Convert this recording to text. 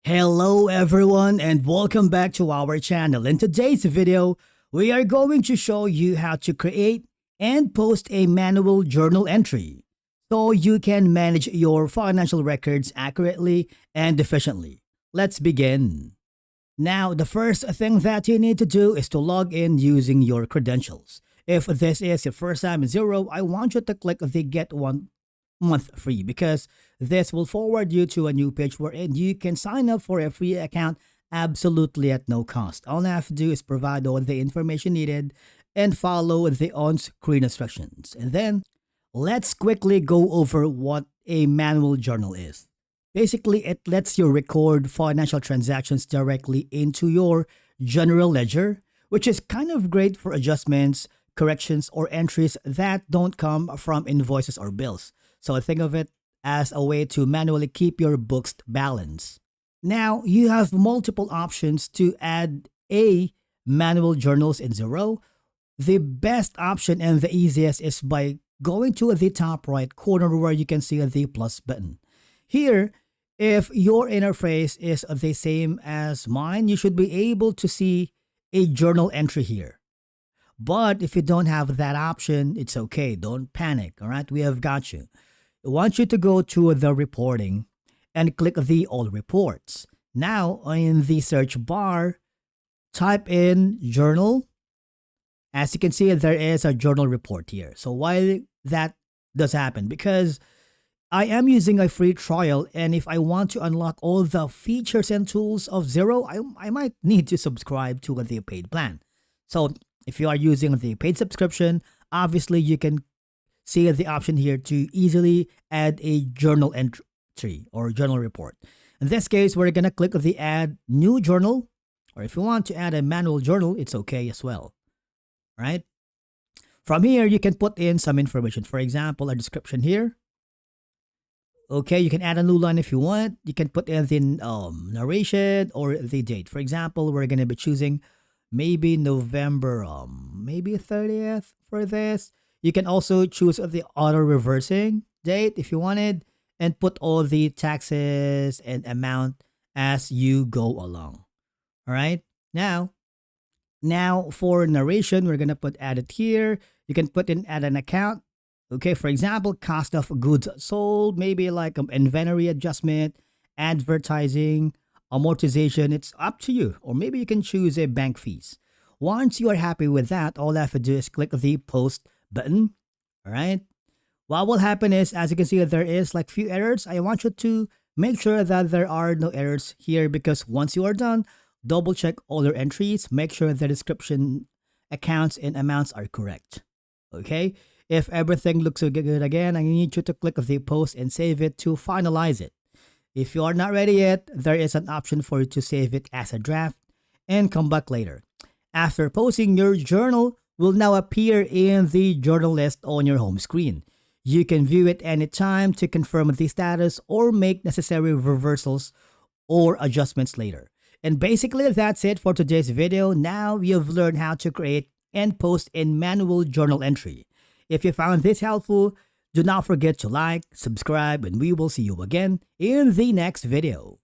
Hello everyone and welcome back to our channel. In today's video, we are going to show you how to create and post a manual journal entry so you can manage your financial records accurately and efficiently. Let's begin. Now, the first thing that you need to do is to log in using your credentials. If this is your first time in Xero, I want you to click the Get 1 month free because this will forward you to a new page wherein you can sign up for a free account absolutely at no cost. All you have to do is provide all the information needed and follow the on-screen instructions. And then let's quickly go over what a manual journal is. Basically, it lets you record financial transactions directly into your general ledger, which is kind of great for adjustments, corrections, or entries that don't come from invoices or bills. So think of it as a way to manually keep your books balanced. Now, you have multiple options to add a manual journals in Xero. The best option and the easiest is by going to the top right corner where you can see the plus button. Here, if your interface is the same as mine, you should be able to see a journal entry here. But if you don't have that option, it's okay. Don't panic, all right? We have got you. I want you to go to the reporting and click the all reports. Now, in the search bar, type in journal. As you can see, there is a journal report here. So why that does happen? Because I am using a free trial, and if I want to unlock all the features and tools of Xero, I might need to subscribe to the paid plan. So if you are using the paid subscription, obviously you can see the option here to easily add a journal entry or journal report. In this case, we're going to click the add new journal, or if you want to add a manual journal, it's okay as well. All right. From here, you can put in some information. For example, a description here. Okay, you can add a new line if you want. You can put in the narration or the date. For example, we're going to be choosing maybe November, maybe 30th for this. You can also choose the auto reversing date if you wanted and put all the taxes and amount as you go along. All right. Now for narration, we're going to put add it here. You can put in add an account. Okay, for example, cost of goods sold, maybe like inventory adjustment, advertising, amortization. It's up to you. Or maybe you can choose a bank fees. Once you are happy with that, all I have to do is click the post button. All right. What will happen is, as you can see, there is like few errors. I want you to make sure that there are no errors here because once you are done, double check all your entries. Make sure the description, accounts, and amounts are correct. Okay. If everything looks so good again, I need you to click the post and save it to finalize it. If you are not ready yet, there is an option for you to save it as a draft and come back later. After posting, your journal will now appear in the journal list on your home screen. You can view it anytime to confirm the status or make necessary reversals or adjustments later. And basically, that's it for today's video. Now you've learned how to create and post a manual journal entry. If you found this helpful, do not forget to like, subscribe, and we will see you again in the next video.